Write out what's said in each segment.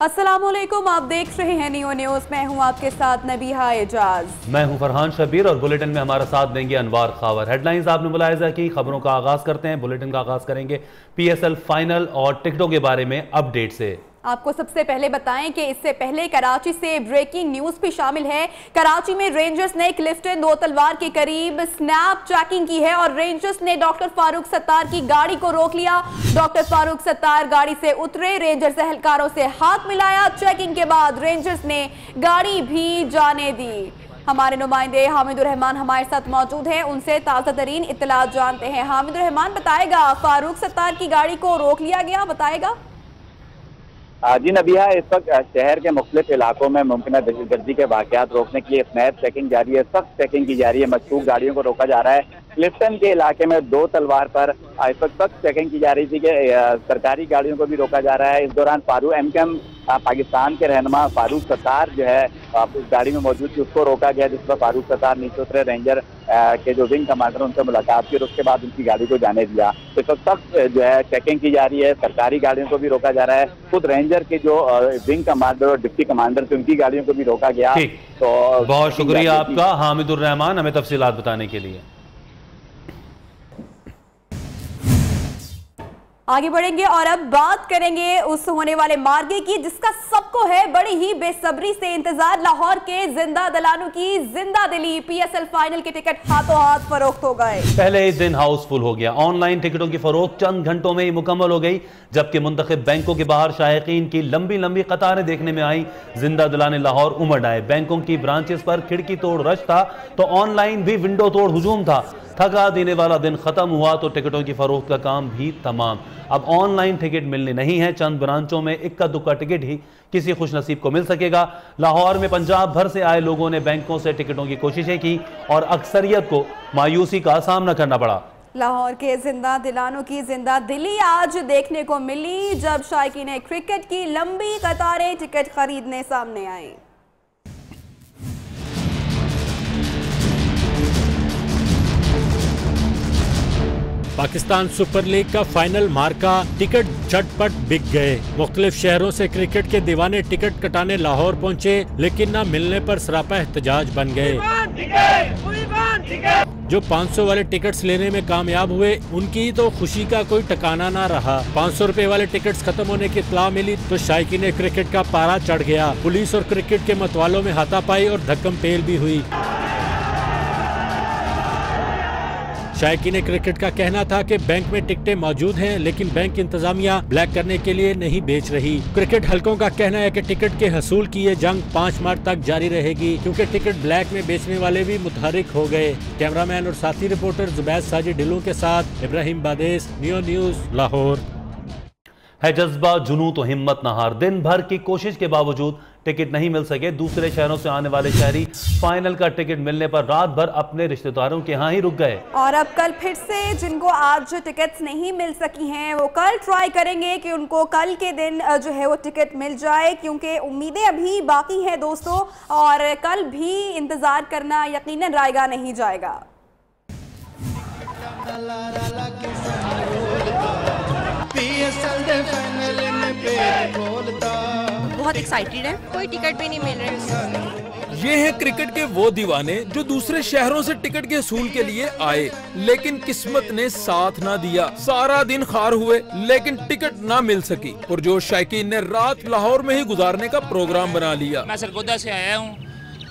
अस्सलामुअलैकुम, आप देख रहे हैं नियो न्यूज। मैं हूं आपके साथ नबीहा एजाज। मैं हूं फरहान शबीर और बुलेटिन में हमारा साथ देंगे अनवार खावर। हेडलाइंस आपने मुलाहिजा की, खबरों का आगाज करते हैं। बुलेटिन का आगाज करेंगे पीएसएल फाइनल और टिकटों के बारे में अपडेट से। आपको सबसे पहले बताएं कि इससे पहले कराची से ब्रेकिंग न्यूज भी शामिल है। कराची में रेंजर्स ने क्लिफ्टन दो तलवार के करीब स्नैप चेकिंग की है और रेंजर्स ने डॉक्टर फारूक सत्तार की गाड़ी को रोक लिया। डॉक्टर फारूक सत्तार गाड़ी से उतरे, रेंजर्स एहलकारों से हाथ मिलाया। चेकिंग के बाद रेंजर्स ने गाड़ी भी जाने दी। हमारे नुमाइंदे हामिदुर रहमान हमारे साथ मौजूद हैं, उनसे ताज़ा तरीन इत्तलात जानते हैं। हामिदुर रहमान बताएगा, फारूक सत्तार की गाड़ी को रोक लिया गया, बताएगा। जी नबिया, इस वक्त शहर के मुख्तलिफ इलाकों में मुमकिन दहशतगर्दी के वाक़यात रोकने के लिए स्नैप चेकिंग जारी है, सख्त चेकिंग की जा रही है। मशकूक गाड़ियों को रोका जा रहा है। क्लिफ्टन के इलाके में दो तलवार पर इस वक्त सख्त चेकिंग की जा रही थी कि सरकारी गाड़ियों को भी रोका जा रहा है। इस दौरान फारूक एमकेएम पाकिस्तान के रहनुमा फारूक सत्तार जो है उस गाड़ी में मौजूद थी, उसको रोका गया, जिस पर फारूक सत्तार नीचे उतरे। रेंजर के जो विंग कमांडर उनसे मुलाकात की और उसके बाद उनकी गाड़ी को जाने दिया। इस वक्त सख्त जो है चेकिंग की जा रही है, सरकारी गाड़ियों को भी रोका जा रहा है। खुद रेंजर के जो विंग कमांडर और डिप्टी कमांडर थे उनकी गाड़ियों को भी रोका गया। तो बहुत शुक्रिया आपका हामिदुर रहमान, हमें तफसीलात बताने के लिए। आगे बढ़ेंगे और अब बात करेंगे उस होने वाले मार्गे की जिसका सबको है बड़ी ही बेसब्री से इंतजार। लाहौर के जिंदा दलानों की जिंदा दिली, पीएसएल फाइनल के टिकट हाथों हाथ फरोख्त हो गए। पहले ही दिन हाउसफुल हो गया। ऑनलाइन टिकटों की फरोख्त चंद घंटों में ही मुकम्मल हो गई, जबकि मुंतखब बैंकों के बाहर शायकीन की लंबी लंबी कतारें देखने में आई। जिंदा दिलाने लाहौर उमड़ आए। बैंकों की ब्रांचेस पर खिड़की तोड़ रश था तो ऑनलाइन भी विंडो तोड़ हुजूम था। थका देने वाला दिन खत्म हुआ तो टिकटों की फरोख्त का काम भी तमाम। अब ऑनलाइन टिकट मिलने नहीं है, चंद ब्रांचों में इक्का दुक्का टिकट ही किसी खुशनसीब को मिल सकेगा। लाहौर में पंजाब भर से आए लोगों ने बैंकों से टिकटों की कोशिशें की और अक्सरियत को मायूसी का सामना करना पड़ा। लाहौर के जिंदा दिलानों की जिंदा दिली आज देखने को मिली जब शायकीन क्रिकेट की लंबी कतारें टिकट खरीदने सामने आई। पाकिस्तान सुपर लीग का फाइनल मार्का टिकट झटपट बिक गए। मुख्तलिफ शहरों से क्रिकेट के दीवाने टिकट कटाने लाहौर पहुंचे, लेकिन न मिलने पर सरापा एहतजाज बन गए। जो 500 वाले टिकट्स लेने में कामयाब हुए, उनकी तो खुशी का कोई ठिकाना ना रहा। 500 रुपए वाले टिकट्स खत्म होने की इत्तला मिली तो शायकीन क्रिकेट का पारा चढ़ गया। पुलिस और क्रिकेट के मतवालों में हाथापाई और धक्कम पेल भी हुई। शायकीन क्रिकेट का कहना था कि बैंक में टिकटें मौजूद हैं, लेकिन बैंक इंतजामिया ब्लैक करने के लिए नहीं बेच रही। क्रिकेट हलकों का कहना है कि टिकट के हसूल की ये जंग 5 मार्च तक जारी रहेगी, क्योंकि टिकट ब्लैक में बेचने वाले भी मुतहरिक हो गए। कैमरामैन और साथी रिपोर्टर जुबैर साजिद ढिल्लों के साथ इब्राहिम बादेस, नियो न्यूज, लाहौर। है जज्बा जुनून तो हिम्मत न हार। दिन भर की कोशिश के बावजूद टिकट नहीं मिल सके। दूसरे शहरों से आने वाले शहरी फाइनल का टिकट मिलने पर रात भर अपने रिश्तेदारों के यहाँ ही रुक गए। और अब कल फिर से जिनको आज टिकट्स नहीं मिल सकी हैं वो कल ट्राई करेंगे कि उनको कल के दिन जो है वो टिकट मिल जाए, क्योंकि उम्मीदें अभी बाकी हैं दोस्तों, और कल भी इंतजार करना यकीनन रायगा नहीं जाएगा। बहुत एक्साइटेड है, कोई टिकट भी नहीं मिल रहे। ये हैं क्रिकेट के वो दीवाने जो दूसरे शहरों से टिकट के असूल के लिए आए, लेकिन किस्मत ने साथ ना दिया। सारा दिन खार हुए लेकिन टिकट ना मिल सकी। पुरजोश शायकीन ने रात लाहौर में ही गुजारने का प्रोग्राम बना लिया। मैं सरगोदा से आया हूँ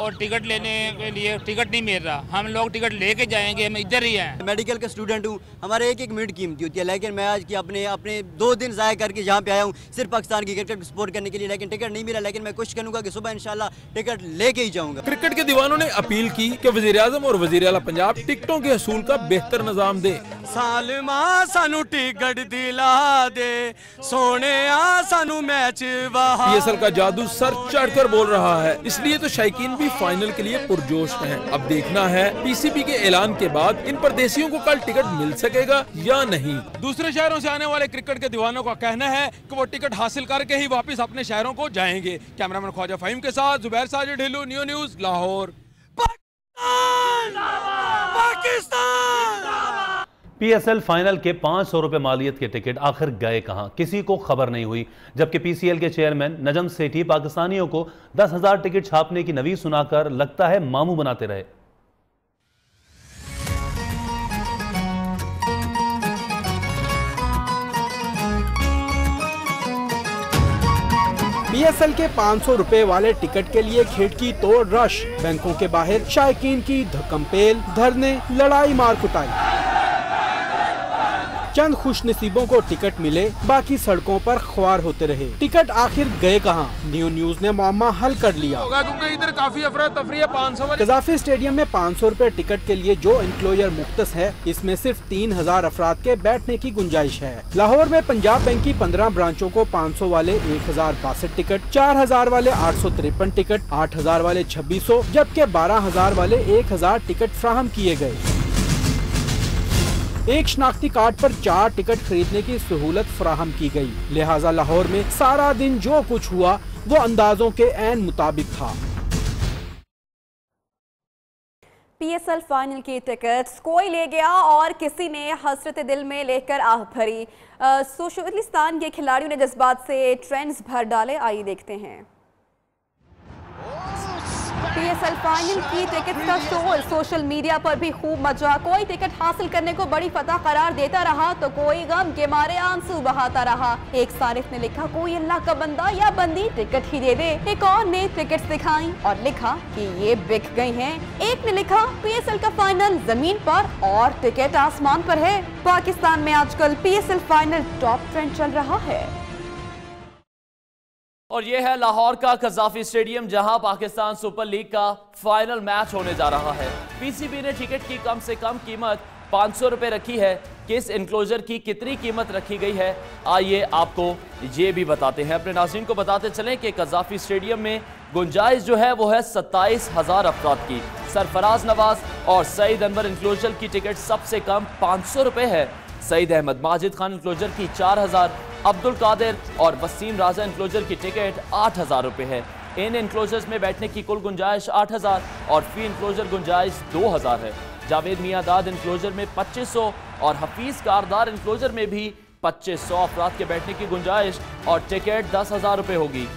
और टिकट लेने के लिए टिकट नहीं मिल रहा। हम लोग टिकट लेके जाएंगे, हम इधर ही हैं। मेडिकल का स्टूडेंट हूँ, हमारे एक मिनट कीमती होती है, लेकिन मैं आज की अपने 2 दिन ज़ाया करके यहाँ पे आया हूँ सिर्फ पाकिस्तान की क्रिकेट सपोर्ट करने के लिए, लेकिन टिकट नहीं मिला। लेकिन मैं कोशिश करूँगा कि सुबह इंशाल्लाह टिकट लेके ही जाऊँगा। क्रिकेट के दीवानों ने अपील की कि वज़ीर-ए-आज़म और वज़ीर-ए-आला पंजाब टिकटों के असूल का बेहतर निज़ाम दे। सालमा सानू टिकट दिला दे, सोने सानू मैच वहा। पीएसएल का जादू सर चढ़कर बोल रहा है, इसलिए तो शायकीन भी फाइनल के लिए पुरजोश हैं। अब देखना है पीसीबी के ऐलान के बाद इन परदेशियों को कल टिकट मिल सकेगा या नहीं। दूसरे शहरों से आने वाले क्रिकेट के दीवानों का कहना है कि वो टिकट हासिल करके ही वापस अपने शहरों को जाएंगे। कैमरामैन ख्वाजा फहीम के साथ Zubair Sajid Dhillon, neo news, Lahore. Pakistan! PSL final के 500 रुपए मालियत के टिकट आखिर गए कहां, किसी को खबर नहीं हुई। जबकि पीसीएल के चेयरमैन नजम सेठी पाकिस्तानियों को 10,000 टिकट छापने की नवीज सुनाकर लगता है मामू बनाते रहे। पीएसएल के 500 रुपए वाले टिकट के लिए खिड़की तोड़ रश, बैंकों के बाहर शायकीन की धक्कमपेल, धरने, लड़ाई मार कुटाई। चंद खुशनसीबों को टिकट मिले, बाकी सड़कों पर ख्वार होते रहे। टिकट आखिर गए कहां? न्यूज ने मामला हल कर लिया। इधर काफी अफरा तफरी है। 500 कजाफी स्टेडियम में 500 रुपए टिकट के लिए जो इंक्लोजर मुख्तस है, इसमें सिर्फ 3,000 अफराद के बैठने की गुंजाइश है। लाहौर में पंजाब बैंक की 15 ब्रांचों को 500 वाले 1,062 टिकट, 4,000 वाले 853 टिकट, 8,000 वाले 2600 जबकि 12,000 वाले 1,000 टिकट फ्राहम किए गए। एक शनाख्ती कार्ड पर 4 टिकट खरीदने की सहूलत फराहम की गई। लिहाजा लाहौर में सारा दिन जो कुछ हुआ वो अंदाजों के ऐन मुताबिक था। पीएसएल फाइनल की टिकट्स कोई ले गया और किसी ने हसरत दिल में लेकर आह भरी। सोशलिस्तान के खिलाड़ियों ने जज्बात से ट्रेंड्स भर डाले। आइए देखते हैं। पीएसएल फाइनल की टिकट का शोर सोशल मीडिया पर भी खूब मचा। कोई टिकट हासिल करने को बड़ी फतह करार देता रहा तो कोई गम के मारे आंसू बहाता रहा। एक सारिफ ने लिखा, कोई अल्लाह का बंदा या बंदी टिकट ही दे दे। एक और ने टिकट दिखाई और लिखा कि ये बिक गई हैं। एक ने लिखा, पीएसएल का फाइनल जमीन पर और टिकट आसमान पर है। पाकिस्तान में आजकल पीएसएल फाइनल टॉप ट्रेंड चल रहा है। और ये है लाहौर का कजाफी स्टेडियम, जहां पाकिस्तान सुपर लीग का फाइनल मैच होने जा रहा है। पीसीबी ने टिकट की कम से कम कीमत 500 रुपए रखी है। किस इंक्लोजर की कितनी कीमत रखी गई है, आइए आपको ये भी बताते हैं। अपने नाज़रीन को बताते चलें कि कजाफी स्टेडियम में गुंजाइश जो है वो है 27,000 अफराद की। सरफराज नवाज और सईद अनवर इंक्लोजर की टिकट सबसे कम 500 रुपए है। सईद अहमद माजिद खान इंक्लोजर की 4,000, अब्दुल कादिर और वसीम राजा इंक्लोजर की टिकट 8,000 रुपए है। इन इंक्लोजर्स में बैठने की कुल गुंजाइश 8,000 और फी इंक्लोजर गुंजाइश 2,000 है। जावेद मियादाद इंक्लोजर में 2500 और हफीज कारदार इंक्लोजर में भी 2500 अफराद के बैठने की गुंजाइश और टिकट 10,000 रुपए होगी।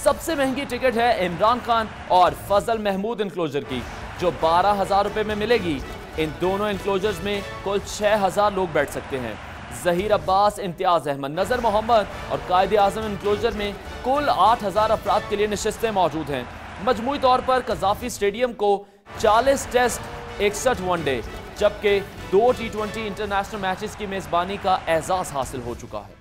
सबसे महंगी टिकट है इमरान खान और फजल महमूद इंक्लोजर की, जो 12,000 रुपए में मिलेगी। इन दोनों इंक्लोजर्स में कुल 6,000 लोग बैठ सकते हैं। जहीर अब्बास, इम्तियाज अहमद, नजर मोहम्मद और कायदे आजम इंक्लोजर में कुल 8,000 अफराद के लिए नशिस्तें मौजूद हैं। मजमूई तौर पर कजाफी स्टेडियम को 40 टेस्ट, 61 वनडे जबकि 2 T20 इंटरनेशनल मैचेस की मेजबानी का एजाज हासिल हो चुका है।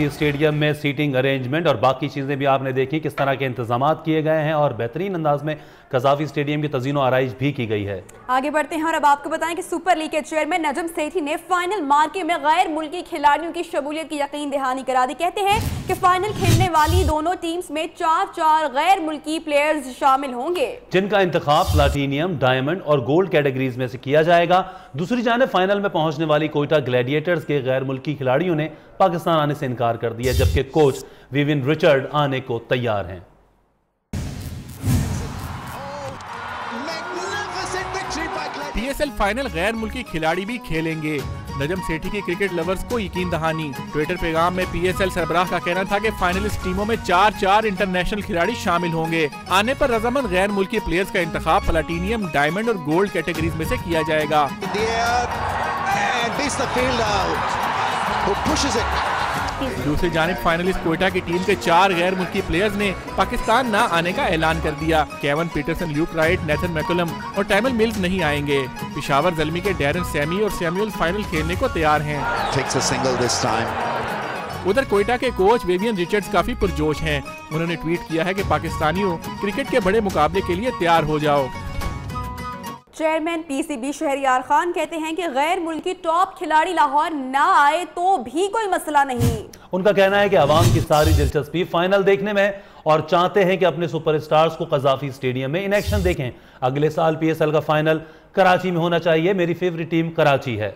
स्टेडियम में सीटिंग अरेंजमेंट और बाकी चीज़ें भी आपने देखी, किस तरह के इंतजाम किए गए हैं और बेहतरीन अंदाज में कजाफी स्टेडियम की तज़ीनो आराइश भी की गई है। आगे बढ़ते हैं और अब आपको बताएं कि सुपर लीग के चेयरमैन नजम सेठी ने फाइनल मार्के में गैर मुल्की खिलाड़ियों की शमूलियत की यकीन दहानी करा दी। कहते हैं कि फाइनल खेलने वाली दोनों टीम्स में 4 गैर मुल्की प्लेयर्स शामिल होंगे, जिनका इंतखाब प्लाटीनियम, डायमंड और गोल्ड कैटेगरीज में से किया जाएगा। दूसरी जानिब फाइनल में पहुंचने वाली कोयटा ग्लैडिएटर्स के गैर मुल्की खिलाड़ियों ने पाकिस्तान आने से इनकार कर दिया, जबकि कोच विविन रिचर्ड आने को तैयार हैं। पीएसएल फाइनल गैर मुल्की खिलाड़ी भी खेलेंगे। नजम सेठी की क्रिकेट लवर्स को यकीन दहानी। ट्विटर पैगाम में पीएसएल सरबराह का कहना था कि फाइनलिस्ट टीमों में 4 इंटरनेशनल खिलाड़ी शामिल होंगे। आने पर रजामंद गैर मुल्की प्लेयर्स का इंतखाब प्लाटीनियम, डायमंड और गोल्ड कैटेगरीज में से किया जाएगा। दूसरी जानिब फाइनलिस्ट कोयटा की टीम के 4 गैर मुल्की प्लेयर्स ने पाकिस्तान न आने का ऐलान कर दिया। Kevin Pietersen, Luke Wright, Nathan McCullum और टैमल मिल्स नहीं आएंगे। पेशावर ज़ल्मी के डैरन सैमी और सैमुअल फाइनल खेलने को तैयार हैं। उधर कोयटा के कोच विवियन रिचर्ड्स काफी पुरजोश हैं। उन्होंने ट्वीट किया है कि पाकिस्तानियों, क्रिकेट के बड़े मुकाबले के लिए तैयार हो जाओ। चेयरमैन पीसीबी शहरियार खान कहते हैं कि गैर मुल्की टॉप खिलाड़ी लाहौर ना आए तो भी कोई मसला नहीं। उनका कहना है कि आवाम की सारी दिलचस्पी फाइनल देखने में और चाहते हैं कि अपने सुपरस्टार्स को कजाफी स्टेडियम में इन एक्शन देखें। अगले साल पीएसएल का फाइनल कराची में होना चाहिए। मेरी फेवरेट टीम कराची है।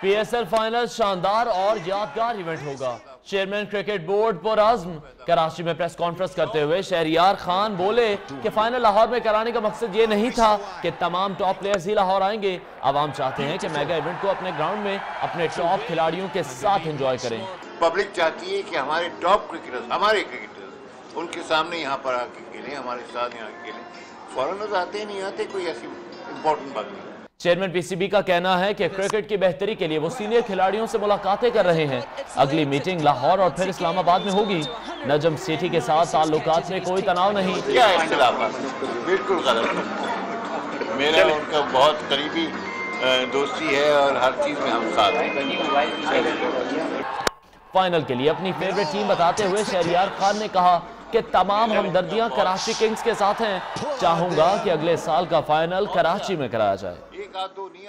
पीएसएल फाइनल शानदार और यादगार इवेंट होगा। चेयरमैन क्रिकेट बोर्ड पुरअज़्म। कराची में प्रेस कॉन्फ्रेंस करते हुए शहरियार खान बोले कि फाइनल लाहौर में कराने का मकसद ये नहीं था कि तमाम टॉप प्लेयर्स ही लाहौर आएंगे। आवाम चाहते हैं कि मेगा इवेंट को अपने ग्राउंड में अपने टॉप खिलाड़ियों के साथ एंजॉय करें। पब्लिक चाहती है कि हमारे टॉप क्रिकेटर्स, हमारे क्रिकेटर्स उनके सामने यहाँ पर आके खेलें, हमारे साथ यहाँ खेलें। फॉरेनर्स आते नहीं आते, कोई ऐसी इम्पोर्टेंट बात नहीं। चेयरमैन पीसीबी का कहना है कि क्रिकेट की बेहतरी के लिए वो सीनियर खिलाड़ियों से मुलाकातें कर रहे हैं। अगली मीटिंग लाहौर और फिर इस्लामाबाद में होगी। नजम सेठी के साथ ताल्लुकात में कोई तनाव नहीं। क्या इख्तिलाफ? बिल्कुल गलत। मेरा उनका बहुत करीबी दोस्ती है और हर चीज में हम साथ हैं। फाइनल के लिए अपनी फेवरेट टीम बताते हुए शहरियार खान ने कहा कि तमाम हमदर्दियां कराची किंग्स के साथ हैं। चाहूंगा कि अगले साल का फाइनल कराची में कराया जाए।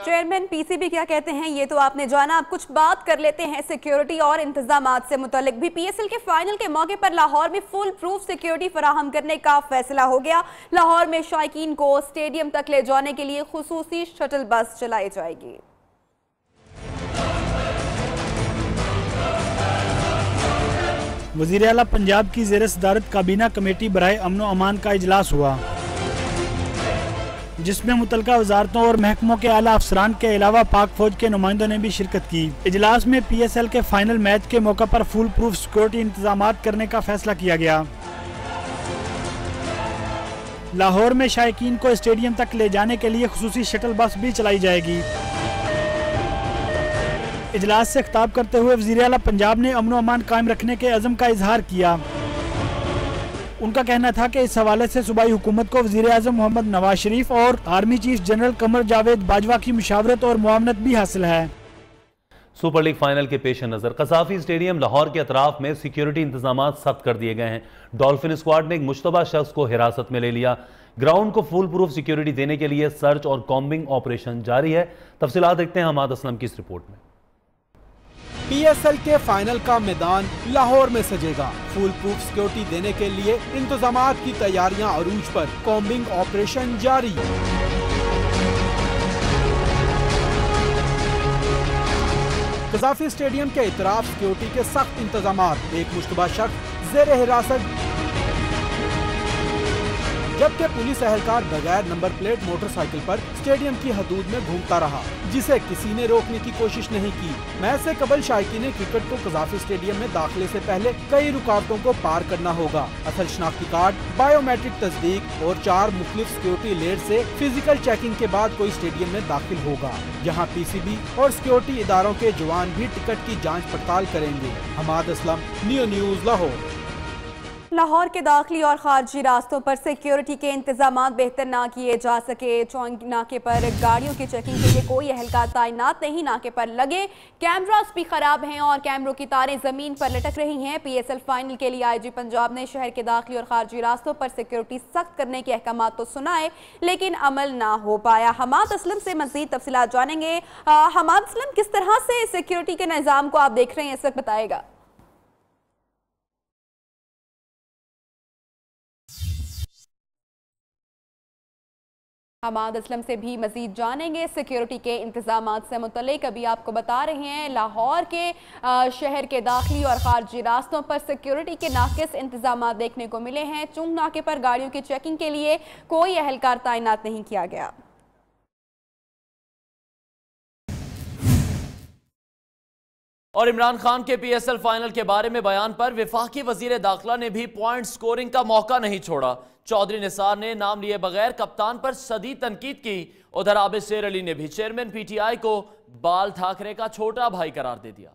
चेयरमैन पीसीबी क्या कहते हैं ये तो आपने जाना। अब कुछ बात कर लेते हैं सिक्योरिटी और इंतजामात से मुतालिक भी। पीएसएल के फाइनल के मौके पर लाहौर में फुल प्रूफ सिक्योरिटी फराहम करने का फैसला हो गया। लाहौर में शायकीन को स्टेडियम तक ले जाने के लिए खुसूसी शटल बस चलाई जाएगी। वज़ीर आला पंजाब की ज़ेर सदारत काबीना कमेटी बराए अमन व अमान का इजलास हुआ, जिसमें मुतलका वजारतों और महकमों के आला अफसरान के अलावा पाक फौज के नुमाइंदों ने भी शिरकत की। इजलास में पीएसएल के फाइनल मैच के मौका पर फुल प्रूफ सिक्योरिटी इंतजामात करने का फैसला किया गया। लाहौर में शायकीन को स्टेडियम तक ले जाने के लिए खुसूसी शटल बस भी चलाई जाएगी। इजलास से खिताब करते हुए वज़ीर आला पंजाब ने अमन व अमान कायम रखने के अज़म का इजहार किया। उनका कहना था कि इस हवाले से सूबाई हुकूमत को वज़ीर आज़म मोहम्मद नवाज शरीफ और army chief general Qamar Javed Bajwa की मुशावरत और मुआवनत भी हासिल है। सुपर लीग फाइनल के पेश नजर कसाफी स्टेडियम लाहौर के अतराफ में सिक्योरिटी इंतजाम सख्त कर दिए गए हैं। डॉल्फिन स्क्वाड ने एक मुश्तबा शख्स को हिरासत में ले लिया। ग्राउंड को फुल प्रूफ सिक्योरिटी देने के लिए सर्च और कॉम्बिंग ऑपरेशन जारी है। तफसीलात देखते हैं हमाद असलम की इस रिपोर्ट में। पीएसएल के फाइनल का मैदान लाहौर में सजेगा। फुल प्रूफ सिक्योरिटी देने के लिए इंतजामात की तैयारियां अरूज पर, कॉम्बिंग ऑपरेशन जारी। कसाफी स्टेडियम के इतराफ सिक्योरिटी के सख्त इंतजामात। एक मुश्तबा शख्स जेर हिरासत, जबकि पुलिस एहलकार बगैर नंबर प्लेट मोटरसाइकिल पर स्टेडियम की हदूद में घूमता रहा, जिसे किसी ने रोकने की कोशिश नहीं की। मैच से कबल शायकीन क्रिकेट को कसाफी स्टेडियम में दाखिले से पहले कई रुकावटों को पार करना होगा। असल शनाख्ती कार्ड, बायोमेट्रिक तस्दीक और 4 मुख्तलिफ सिक्योरिटी लेयर से फिजिकल चेकिंग के बाद कोई स्टेडियम में दाखिल होगा, जहां पीसीबी और सिक्योरिटी इदारों के जवान भी टिकट की जांच पड़ताल करेंगे। Hammad Aslam, Neo News, Lahore. लाहौर के दाखिली और खारजी रास्तों पर सिक्योरिटी के इंतजाम बेहतर ना किए जा सके। चौंक नाके पर गाड़ियों की चेकिंग के लिए कोई एहलकार तैनात नहीं, नाके पर लगे कैमरास भी खराब हैं और कैमरों की तारें जमीन पर लटक रही हैं। पीएसएल फाइनल के लिए आईजी पंजाब ने शहर के दाखिली और खारजी रास्तों पर सिक्योरिटी सख्त करने के अहकाम तो सुनाए, लेकिन अमल ना हो पाया। हमाद असलम से मजीद तफसीलात जानेंगे। हमाद असलम, किस तरह से सिक्योरिटी के निज़ाम को आप देख रहे हैं इस वक्त, बताएगा। हमाद असलम से भी मजीद जानेंगे सिक्योरिटी के इंतजाम से मुतल्लिक। अभी आपको बता रहे हैं लाहौर के शहर के दाखिली और खारजी रास्तों पर सिक्योरिटी के नाकिस इंतजाम देखने को मिले हैं। चुंग नाके पर गाड़ियों की चेकिंग के लिए कोई एहलकार तैनात नहीं किया गया। और इमरान खान के पीएसएल फाइनल के बारे में बयान पर वफाकी वजीर दाखिला ने भी पॉइंट स्कोरिंग का मौका नहीं छोड़ा। चौधरी निसार ने नाम लिए बगैर कप्तान पर सदी तनकीद की। उधर आबिद शेर अली ने भी चेयरमैन पीटीआई को बाल ठाकरे का छोटा भाई करार दे दिया।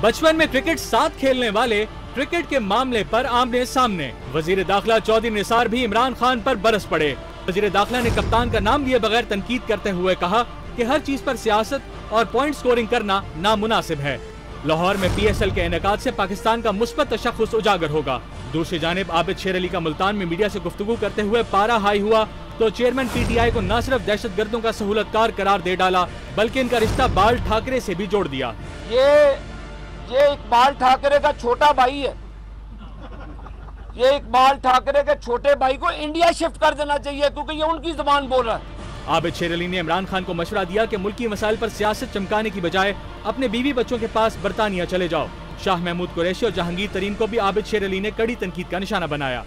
बचपन में क्रिकेट साथ खेलने वाले क्रिकेट के मामले पर आमने सामने। वजीर दाखिला चौधरी निसार भी इमरान खान पर बरस पड़े। वजीर दाखिला ने कप्तान का नाम लिए बगैर तनकीद करते हुए कहा कि हर चीज पर सियासत और पॉइंट स्कोरिंग करना नामुनासिब है। लाहौर में पीएसएल के इनेकाद से पाकिस्तान का मुस्बत तशख्खुस उजागर होगा। दूसरी जानिब आबिद शेर अली का मुल्तान में मीडिया से गुफ्तगू करते हुए पारा हाई हुआ तो चेयरमैन पीटीआई को न सिर्फ दहशतगर्दों का सहूलतकार करार दे डाला, बल्कि इनका रिश्ता बाल ठाकरे से भी जोड़ दिया। ये इकबाल ठाकरे का छोटा भाई है। ये इकबाल ठाकरे के छोटे भाई को इंडिया शिफ्ट कर देना चाहिए, क्योंकि ये उनकी जुबान बोल रहा है। आबिद शेर अली ने इमरान खान को मशवरा दिया कि मुल्की मसाइल पर सियासत चमकाने की बजाय अपने बीवी बच्चों के पास बरतानिया चले जाओ। शाह महमूद कुरैशी और जहांगीर तरीन को भी आबिद शेर अली ने कड़ी तनकीद का निशाना बनाया।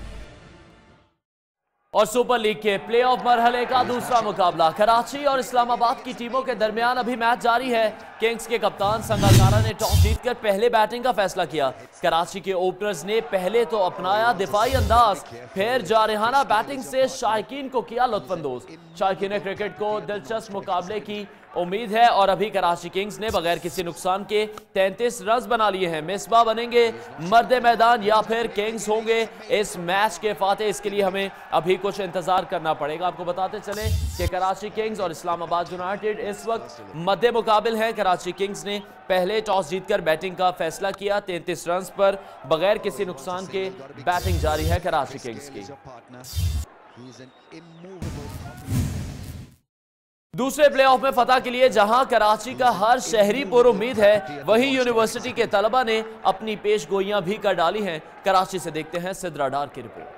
और सुपर लीग के प्लेऑफ मरहले का दूसरा मुकाबला कराची और इस्लामाबाद की टीमों के दरमियान अभी मैच जारी है। किंग्स के कप्तान संगाकारा ने टॉस जीतकर पहले बैटिंग का फैसला किया। कराची के ओपनर्स ने पहले तो अपनाया दिफाई अंदाज, फिर जारहाना बैटिंग से शायकीन को किया लुत्फानंदोज। शायकीन क्रिकेट को दिलचस्प मुकाबले की उम्मीद है और अभी कराची किंग्स ने बगैर किसी नुकसान के 33 रन बना लिए हैं। मिसबा बनेंगे मर्दे मैदान या फिर किंग्स होंगे इस मैच के फाते, इसके लिए हमें अभी कुछ इंतजार करना पड़ेगा। आपको बताते चले कि कराची किंग्स और इस्लामाबाद यूनाइटेड इस वक्त मद्दे मुकाबिल है। कराची किंग्स ने पहले टॉस जीतकर बैटिंग का फैसला किया। 33 रन पर बगैर किसी नुकसान के बैटिंग जारी है कराची किंग्स की। दूसरे प्लेऑफ में फतह के लिए जहां कराची का हर शहरी पुरुम्मीद है, वहीं यूनिवर्सिटी के तलबा ने अपनी पेशगोइयां भी कर डाली हैं। कराची से देखते हैं सिद्रा डार की रिपोर्ट।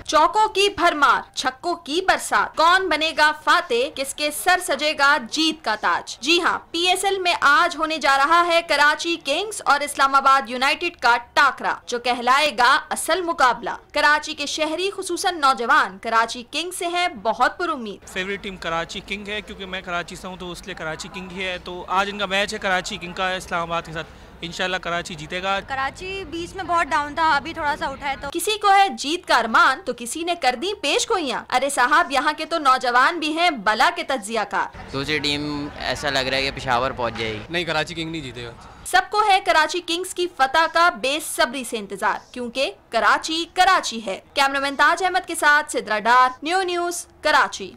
चौकों की भरमार, छक्कों की बरसात, कौन बनेगा फाते, किसके सर सजेगा जीत का ताज। जी हां, पीएसएल में आज होने जा रहा है कराची किंग्स और इस्लामाबाद यूनाइटेड का टाकरा, जो कहलाएगा असल मुकाबला। कराची के शहरी खुसूसन नौजवान कराची किंग्स से हैं बहुत पुरुम्मीद। फेवरेट टीम कराची किंग है, क्योंकि मैं कराची से हूं तो इसलिए कराची किंग ही है। तो आज इनका मैच है कराची किंग का इस्लामाबाद के साथ, इंशाल्लाह कराची जीतेगा। कराची बीच में बहुत डाउन था, अभी थोड़ा सा उठा है। तो किसी को है जीत का अरमान तो किसी ने कर दी पेशगोइयां। अरे साहब, यहाँ के तो नौजवान भी हैं बला के तज्जियाकार। दूसरी टीम ऐसा लग रहा है कि पेशावर पहुंच जाएगी। नहीं, कराची किंग नहीं जीतेगा। सबको है कराची किंग्स की फतह का बेसब्री से इंतजार, क्योंकि कराची कराची है। कैमरामैन ताज अहमद के साथ सिद्रा डार, न्यूज़ कराची।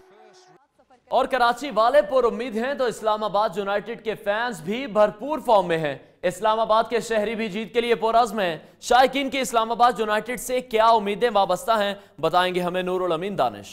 और कराची वाले पुरुम्मीद हैं तो इस्लामाबाद यूनाइटेड के फैंस भी भरपूर फॉर्म में हैं। इस्लामाबाद के शहरी भी जीत के लिए पुरअज़्म हैं। शायकीन की इस्लामाबाद यूनाइटेड से क्या उम्मीदें वाबस्ता हैं, बताएंगे हमें नूरुल अमीन दानिश।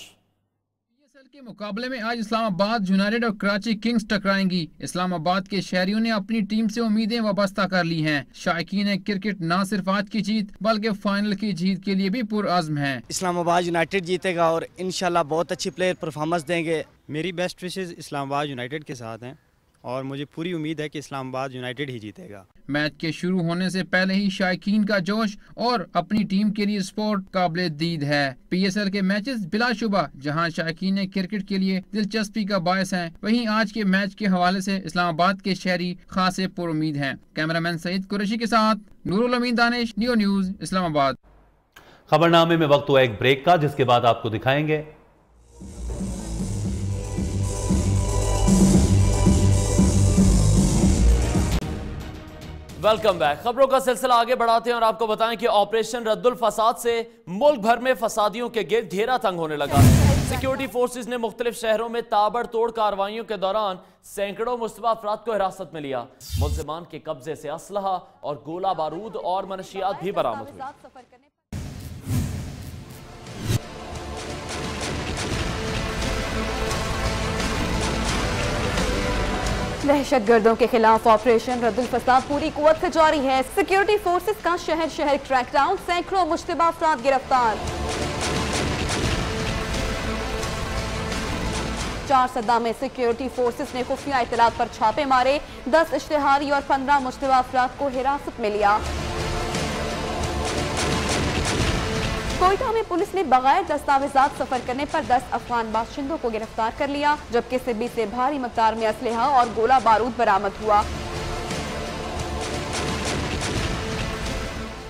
के मुकाबले में आज इस्लामाबाद यूनाइटेड और कराची किंग्स टकराएंगी। इस्लामाबाद के शहरियों ने अपनी टीम से उम्मीदें वाबस्ता कर ली हैं। शायकीन क्रिकेट न सिर्फ आज की जीत बल्कि फाइनल की जीत के लिए भी पुरअज़्म हैं। इस्लामाबाद यूनाइटेड जीतेगा और इंशाल्लाह बहुत अच्छी प्लेयर परफॉर्मेंस देंगे। मेरी बेस्ट विशेस इस्लामाबाद यूनाइटेड के साथ हैं और मुझे पूरी उम्मीद है कि इस्लामाबाद यूनाइटेड ही जीतेगा। मैच के शुरू होने से पहले ही शायकीन का जोश और अपनी टीम के लिए स्पोर्ट काबिल दीद है। पीएसएल के मैचेस बिलाशुबा जहां शायकीन क्रिकेट के लिए दिलचस्पी का बायस हैं, वहीं आज के मैच के हवाले से इस्लामाबाद के शहरी खासे पुरुम्मीद हैं। कैमरामैन सईद कुरैशी के साथ नूरुल अमीन दानिश, न्यूज़ इस्लामाबाद। खबरनामे में वक्त हुआ एक ब्रेक का, जिसके बाद आपको दिखाएंगे वेलकम बैक। खबरों का सिलसिला आगे बढ़ाते हैं और आपको बताएं कि ऑपरेशन रद्दुल फसाद से मुल्क भर में फसादियों के गिर्द घेरा तंग होने लगा है। सिक्योरिटी फोर्सेस ने मुख्तलिफ शहरों में ताबड़तोड़ कार्रवाइयों के दौरान सैकड़ों मुश्तबा अफराद को हिरासत में लिया। मुल्जिमान के कब्जे से असलहा और गोला बारूद और मनशियात भी बरामद हुई। दहशतगर्दों के खिलाफ ऑपरेशन रद्दुल फसाद पूरी कुव्वत से जारी है। सिक्योरिटी फोर्सेस का शहर शहर क्रैकडाउन, सैकड़ों मुश्तबा अफराद गिरफ्तार। 4 सदा में सिक्योरिटी फोर्सेस ने खुफिया इत्तलात पर छापे मारे, 10 इश्तिहारी और 15 मुश्तबा अफराद को हिरासत में लिया। कोयटा में पुलिस ने बगैर दस्तावेजात सफर करने पर 10 अफगान बाशिंदों को गिरफ्तार कर लिया, जबकि सिब्बी से भारी मकदार में असलहा और गोला बारूद बरामद हुआ।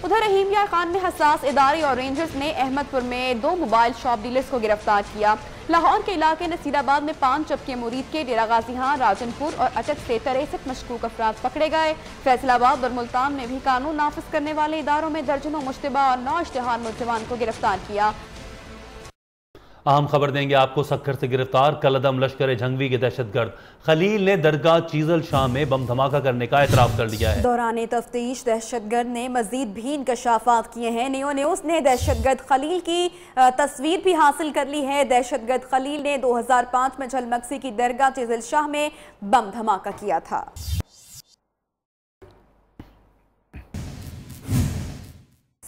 उधर रहीमिया खान में हसास इदारे और रेंजर्स ने अहमदपुर में 2 मोबाइल शॉप डीलर्स को गिरफ्तार किया। लाहौर के इलाके नसीराबाद में 5 जबकि मुरीद के डेरा गाजी खान, राजनपुर और अटक से 63 मशकूक अफराद पकड़े गए। फैसलाबाद और मुल्तान में भी कानून नाफिज करने वाले इदारों में दर्जनों मुश्तबा और 9 इश्तिहार मुलजिमान को गिरफ्तार किया। अहम खबर देंगे आपको। सक्खर से गिरफ्तार कलदम लश्कर जंगवी के दहशतगर्द खलील ने दरगाह चीजल शाह में बम धमाका करने का एतराफ कर लिया है। दौरान तफ्तीश दहशतगर्द ने मजीद भी इंकशाफात किए हैं। न्यूज़ ने दहशतगर्द खलील की तस्वीर भी हासिल कर ली है। दहशतगर्द खलील ने 2005 में झलमक्सी की दरगाह चीजल शाह में बम धमाका किया था।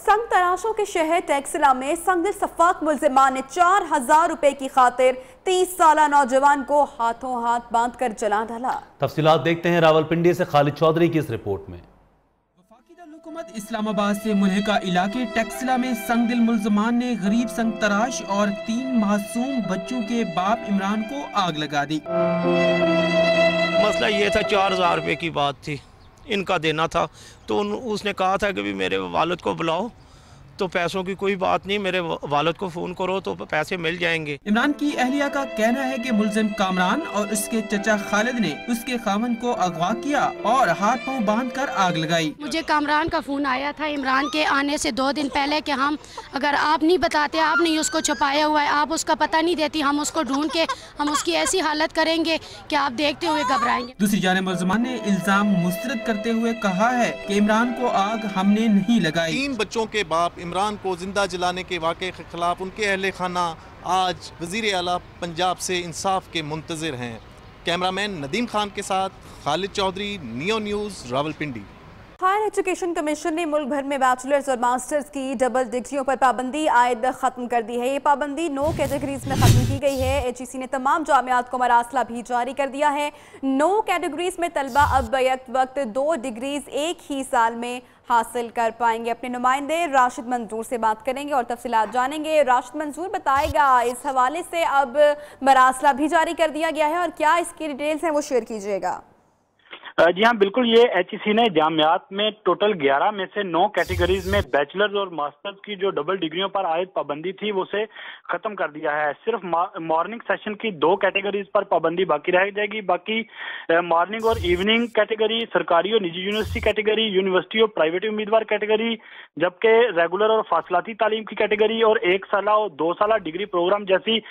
संग तराशों के शहर टेक्सिला में संगदिल सफाक मुल्जिमान ने 4000 रुपए की खातिर 30 साला नौजवान को हाथों हाथ बांधकर जला डाला। तफसीलात देखते हैं रावलपिंडी से खालिद चौधरी की इस रिपोर्ट में। हुकूमत इस्लामाबाद से मुल्हिका इलाके टेक्सिला में संगदिल मुल्जिमान ने गरीब संग तराश और 3 मासूम बच्चों के बाप इमरान को आग लगा दी। मसला ये था 4000 रुपए की बात थी, इनका देना था, तो उसने कहा था कि भी मेरे वालिद को बुलाओ, तो पैसों की कोई बात नहीं, मेरे वालिद को फ़ोन करो तो पैसे मिल जाएंगे। इमरान की अहलिया का कहना है कि मुलजिम कामरान और उसके चचा खालिद ने उसके खामन को अगवा किया और हाथ पांव बांधकर आग लगाई। मुझे कामरान का फ़ोन आया था इमरान के आने से 2 दिन पहले कि हम अगर आप नहीं बताते, आप नहीं उसको छुपाया हुआ है, आप उसका पता नहीं देती, हम उसको ढूंढ के हम उसकी ऐसी हालत करेंगे कि आप देखते हुए घबराएंगे। दूसरी जानिब मुलजिमान ने इल्जाम मुस्तरद करते हुए कहा है कि इमरान को आग हमने नहीं लगाई। 3 बच्चों के बाप इमरान को जिंदा जलाने के वाक़े के खिलाफ उनके अहले खाना आज वज़ीर आला पंजाब से इंसाफ के मुंतज़िर हैं। कैमरामैन नदीम खान के साथ Khalid Chaudhry, Neo News, Rawalpindi. Higher Education Commission ने मुल्क भर में बैचलर्स और मास्टर्स की डबल डिग्रियों पर पाबंदी आयद खत्म कर दी है। ये पाबंदी 9 कैटेगरीज में खत्म की गई है। HEC ने तमाम जामियात को मरासला भी जारी कर दिया है। 9 कैटेगरीज में तलबा अब बैक वक्त 2 डिग्रीज एक ही साल में हासिल कर पाएंगे। अपने नुमाइंदे राशिद मंजूर से बात करेंगे और तफसीलात जानेंगे। राशिद मंजूर बताएगा इस हवाले से अब मरासला भी जारी कर दिया गया है और क्या इसकी डिटेल्स हैं वो शेयर कीजिएगा। जी हाँ बिल्कुल, ये HEC ने जामियात में टोटल 11 में से 9 कैटेगरीज में बैचलर्स और मास्टर्स की जो डबल डिग्रियों पर आयद पाबंदी थी वो से खत्म कर दिया है। सिर्फ मॉर्निंग सेशन की 2 कैटेगरीज पर पाबंदी बाकी रह जाएगी। बाकी मॉर्निंग और इवनिंग कैटेगरी, सरकारी और निजी यूनिवर्सिटी कैटेगरी, यूनिवर्सिटी और प्राइवेट उम्मीदवार कैटेगरी, जबकि रेगुलर और फासलाती तालीम की कैटेगरी और 1 साला और 2 साला डिग्री प्रोग्राम जैसी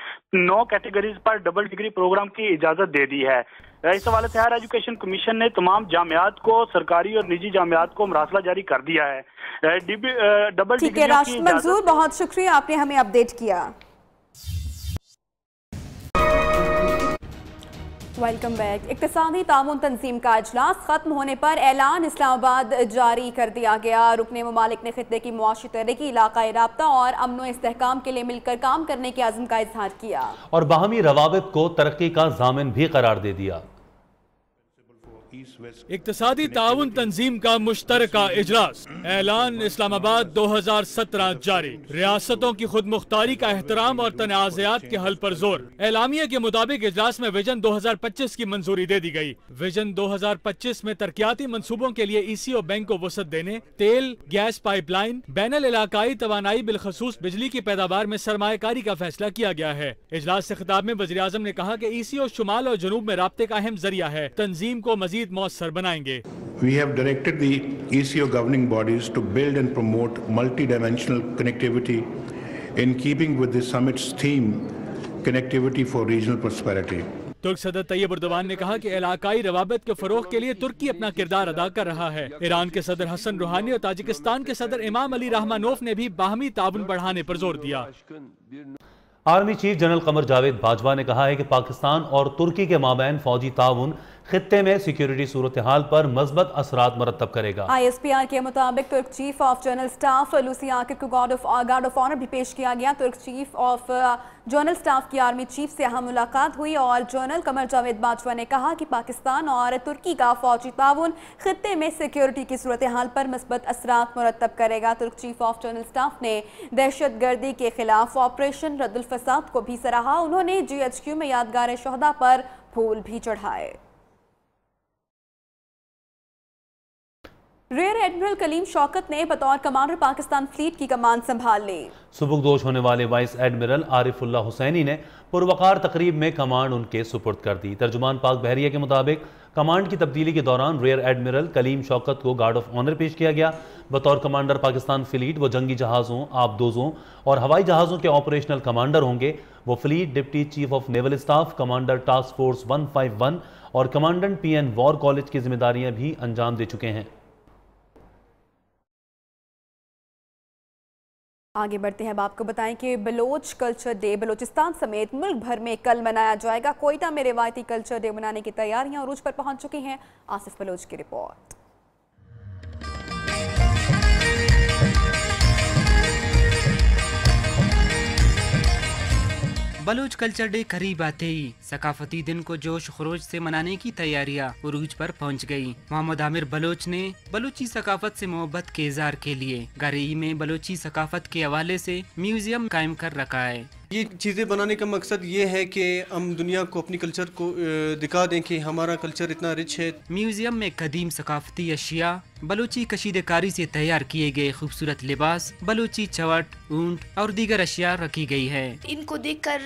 9 कैटेगरीज पर डबल डिग्री प्रोग्राम की इजाजत दे दी है। इस हवाले से हायर एजुकेशन कमीशन ने तमाम जामियात को, सरकारी और निजी जामियात को मरासला जारी कर दिया है। डबल ठीक है राशिद मंजूर, बहुत शुक्रिया, आपने हमें अपडेट किया। Welcome back. इक्तिसादी ताउन तंजीम का इजलास खत्म होने पर ऐलान इस्लामाबाद जारी कर दिया गया। रुकने ममालिक ने खित्ते की मुआशी तरक्की, इलाकाई राब्ता और अमन इस्तेहकाम के लिए मिलकर काम करने के अज़्म का इजहार किया और बाहमी रवाबित को तरक्की का ज़ामिन भी करार दे दिया। इक्तिसादी ताउन तंजीम का मुश्तरका इजलास, ऐलान इस्लामाबाद 2017 जारी। रियासतों की खुद मुख्तारी का एहतराम और तनाज़ात के हल पर जोर। एलामिया के मुताबिक इजलास में विजन 2025 की मंजूरी दे दी गई। विजन 2025 में तरक्याती मंसूबों के लिए ECO बैंक को वसअत देने, तेल गैस पाइपलाइन, बैनुल इलाकाई तवानाई बिलखसूस बिजली की पैदावार में सरमायाकारी का फैसला किया गया है। इजलास से खिताब में वज़ीर आज़म ने कहा कि ECO शुमाल और जनूब में राब्ते का अहम जरिया है, तंजीम को मजीद मौसर बनाएंगे। We have directed the ECO governing bodies to build and promote multi-dimensional connectivity in keeping with the summit's theme, connectivity for regional prosperity. तुर्क सदर तैयब उर्दवान ने कहा कि इलाकाई रवाबत के फरोग के लिए तुर्की अपना किरदार अदा कर रहा है। ईरान के सदर हसन रूहानी और ताजिकिस्तान के सदर इमाम अली रहमानोफ ने भी बाहमी ताउन बढ़ाने पर जोर दिया। Army chief general Qamar Javed Bajwa ने कहा है कि पाकिस्तान और तुर्की के माबैन फौजी ताउन खित्ते में सिक्योरिटी सूरत हाल पर मज़बत असरात मरतब करेगा। ISPR के मुताबिक तुर्क चीफ ऑफ जनरल स्टाफ लूसी आकिर को गार्ड ऑफ ऑनर भी पेश किया गया। तुर्क चीफ ऑफ जनरल स्टाफ की आर्मी चीफ से अहम मुलाकात हुई और जनरल कमर जावेद बाजवा ने कहा कि पाकिस्तान और तुर्की का फौजी ताउन खित्ते में सिक्योरिटी की सूरत हाल पर मज़बत असरात मुरतब करेगा। तुर्क चीफ ऑफ जनरल स्टाफ ने दहशत गर्दी के खिलाफ ऑपरेशन रद्दुल फसाद को भी सराहा। उन्होंने GHQ में यादगार शहदा पर फूल भी चढ़ाए। रियर एडमिरल कलीम शौकत ने बतौर कमांडर पाकिस्तान फ्लीट की कमान संभाल ली। सुबुकदोश होने वाले वाइस एडमिरल आरिफुल्लाह हुसैनी ने पुरवकार तकरीब में कमांड उनके सुपुर्द कर दी। तर्जुमान पाक बहरिया के मुताबिक कमांड की तब्दीली के दौरान रियर एडमिरल कलीम शौकत को गार्ड ऑफ ऑनर पेश किया गया। बतौर कमांडर पाकिस्तान फ्लीट वो जंगी जहाज़ों, आबदोजों और हवाई जहाज़ों के ऑपरेशनल कमांडर होंगे। वो fleet deputy chief of naval staff, commander task force 151 और कमांडेंट PN वॉर कॉलेज की जिम्मेदारियां भी अंजाम दे चुके हैं। आगे बढ़ते हैं। अब आपको बताएं कि बलोच कल्चर डे बलोचिस्तान समेत मुल्क भर में कल मनाया जाएगा। कोयटा में रिवायती कल्चर डे मनाने की तैयारियां अरूज पर पहुंच चुकी हैं। आसिफ बलोच की रिपोर्ट। बलोच कल्चर डे करीब आते ही सकाफती दिन को जोश खरोश से मनाने की तैयारियां उरूज पर पहुंच गई। मोहम्मद आमिर बलोच ने बलोची सकाफत से मोहब्बत के इज़हार के लिए गरई में बलोची सकाफत के हवाले से म्यूजियम कायम कर रखा है। ये चीज़ें बनाने का मकसद ये है कि हम दुनिया को अपनी कल्चर को दिखा दें कि हमारा कल्चर इतना रिच है। म्यूजियम में कदीम सकाफती अशिया, बलोची कशीदकारी से तैयार किए गए खूबसूरत लिबास, बलोची चवट, ऊंट और दीगर अशिया रखी गई है। इनको देखकर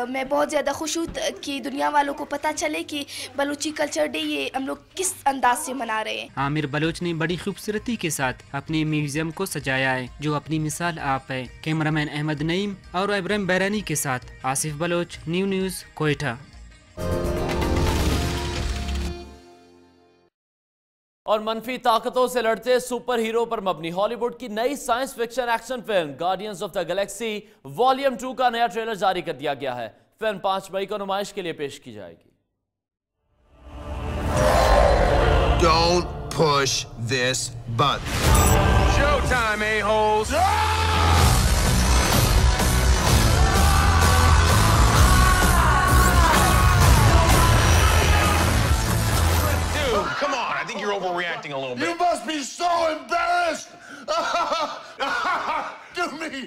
मैं बहुत ज़्यादा खुश हूँ कि दुनिया वालों को पता चले कि बलोची कल्चर डे ये हम लोग किस अंदाज से मना रहे हैं। आमिर बलोच ने बड़ी खूबसूरती के साथ अपने म्यूजियम को सजाया है, जो अपनी मिसाल आप है। कैमरामैन अहमद नईम और इब्राहिम बैरानी के साथ आसिफ बलोच, न्यूज़ कोयटा। और मनफी ताकतों से लड़ते सुपर हीरो पर मबनी हॉलीवुड की नई science fiction action film guardians of the Galaxy volume 2 का नया ट्रेलर जारी कर दिया गया है। फिल्म 5 मई को नुमाइश के लिए पेश की जाएगी। Don't push this button. Showtime, a-holes. Come on, I think you're overreacting a little bit. You must be so embarrassed. To me.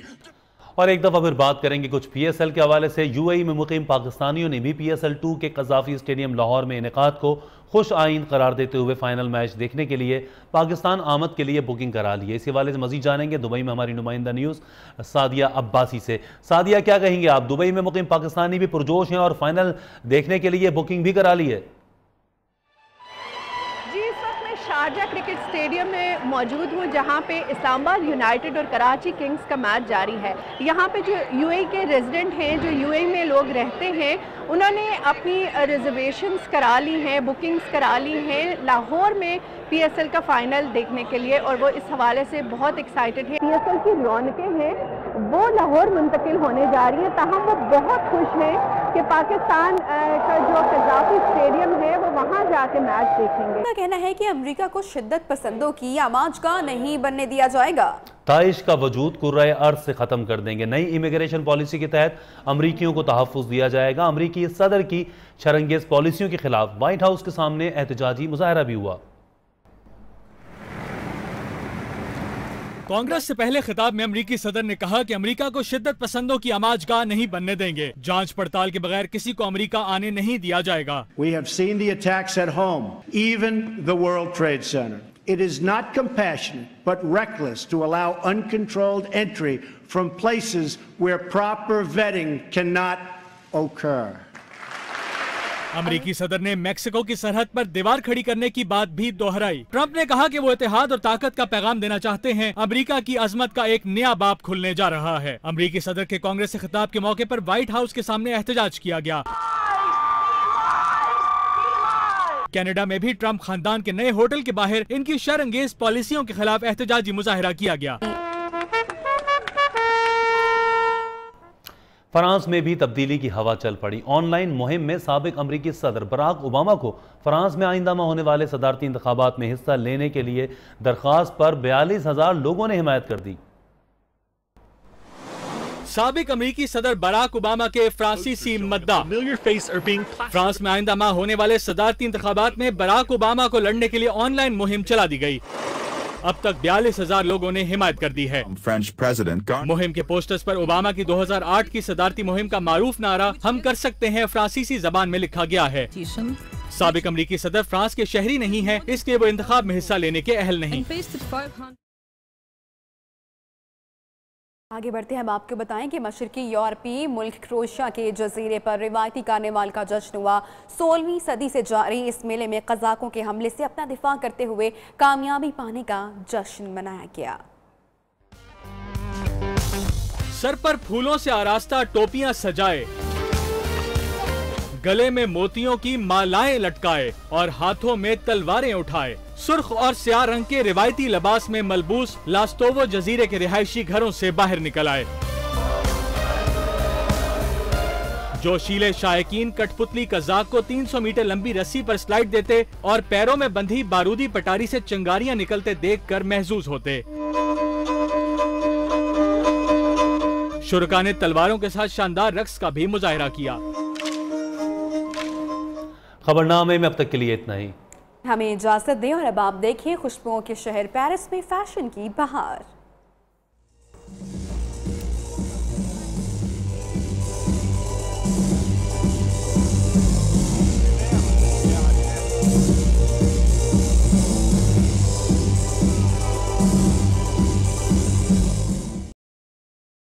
और एक दफा फिर बात करेंगे कुछ PSL के हवाले से। UAE में मुकीम पाकिस्तानियों ने भी PSL 2 के कज़ाफ़ी स्टेडियम लाहौर में इनेकाद को खुश आइन करार देते हुए फाइनल मैच देखने के लिए पाकिस्तान आमद के लिए बुकिंग करा ली है। इस हवाले से मजीद जानेंगे दुबई में हमारी नुमाइंदा न्यूज़ सादिया अब्बासी से। सादिया, क्या कहेंगे आप? दुबई में मुकीम पाकिस्तानी भी पुरजोश हैं और फाइनल देखने के लिए बुकिंग भी करा ली है। शारजा क्रिकेट स्टेडियम में मौजूद हूँ, जहाँ पे इस्लामाबाद यूनाइटेड और कराची किंग्स का मैच जारी है। यहाँ पे जो UAE के रेजिडेंट हैं, जो UAE में लोग रहते हैं, उन्होंने अपनी रिजर्वेशंस करा ली हैं, बुकिंग्स करा ली हैं लाहौर में PSL का फाइनल देखने के लिए, और वो इस हवाले से बहुत एक्साइटेड हैं। PSL की रौनकें हैं वो लाहौर मुंतकिल होने जा रही है, ताहम वो बहुत खुश हैं कि पाकिस्तान का जो कज़ाफ़ी स्टेडियम है वो वहाँ जाके मैच देखेंगे। उनका कहना है कि अमेरिका को शिद्दत पसंदों की आमाजगाह नहीं बनने दिया जाएगा। दाइश का वजूद कुर्राए अर्ज से ख़त्म कर देंगे। नई इमिग्रेशन पॉलिसी के तहत अमरीकियों को तहफ़्फ़ुज़ दिया जाएगा। अमरीकी सदर की शरंगेज़ पॉलिसियों के खिलाफ व्हाइट हाउस के सामने एहतजाजी मुजाहरा भी हुआ। कांग्रेस से पहले खिताब में अमरीकी सदर ने कहा कि अमेरिका को शिद्दत पसंदों की आमाजगाह नहीं बनने देंगे। जांच पड़ताल के बगैर किसी को अमेरिका आने नहीं दिया जाएगा। We have seen the attacks at home, even the World Trade Center. It is not compassionate, but reckless to allow uncontrolled entry from places where proper vetting cannot occur. अमेरिकी सदर ने मेक्सिको की सरहद पर दीवार खड़ी करने की बात भी दोहराई। ट्रंप ने कहा कि वो इत्तेहाद और ताकत का पैगाम देना चाहते हैं। अमेरिका की अजमत का एक नया बाब खुलने जा रहा है। अमेरिकी सदर के कांग्रेस से खिताब के मौके पर व्हाइट हाउस के सामने एहतजाज किया गया। कनाडा में भी ट्रंप खानदान के नए होटल के बाहर इनकी शरअंगेज पॉलिसियों के खिलाफ एहतजाजी मुजाहरा किया गया। फ्रांस में भी तब्दीली की हवा चल पड़ी। ऑनलाइन मुहिम में साबिक अमरीकी सदर बराक ओबामा को फ्रांस में आइंदा माह होने वाले सदारती इंतखाबात में हिस्सा लेने के लिए दरख्वास्त पर 42,000 लोगों ने हिमायत कर दी। साबिक अमरीकी सदर बराक ओबामा के फ्रांसीसी मद्दा फ्रांस में आइंदा माह होने वाले सदारती इंतखाबात में बराक ओबामा को लड़ने के लिए ऑनलाइन मुहिम चला दी गई। अब तक 42,000 लोगों ने हिमायत कर दी है। मुहिम के पोस्टर्स पर ओबामा की 2008 की सदारती मुहिम का मारूफ नारा हम कर सकते हैं फ्रांसीसी जबान में लिखा गया है। साबिक अमरीकी सदर फ्रांस के शहरी नहीं है, इसलिए वो इंतखाब में हिस्सा लेने के अहल नहीं। आगे बढ़ते हैं, हम आपको बताएं कि मशरकी यूरोपीय मुल्क क्रोएशिया के जजीरे पर रिवायती कार्निवाल का जश्न हुआ। 16वीं सदी से जारी इस मेले में कज़ाकों के हमले से अपना दिफा करते हुए कामयाबी पाने का जश्न मनाया गया। सर पर फूलों से आरास्ता टोपियां सजाए, गले में मोतियों की मालाएं लटकाए और हाथों में तलवारें उठाए, सुर्ख और स्याह रंग के रिवायती लिबास में मलबूस लास्तोवो जजीरे के रिहायशी घरों से बाहर निकल आए। जोशीले शायकीन कठपुतली कज़ाक को 300 मीटर लंबी रस्सी पर स्लाइड देते और पैरों में बंधी बारूदी पटारी से चिंगारियां निकलते देखकर महजूज होते। शुरका ने तलवारों के साथ शानदार रक्स का भी मुजाहिरा किया। खबरनामे में अब तक के लिए इतना ही। हमें इजाजत दें और अब आप देखिए खुशबुओं के शहर पेरिस में फैशन की बहार।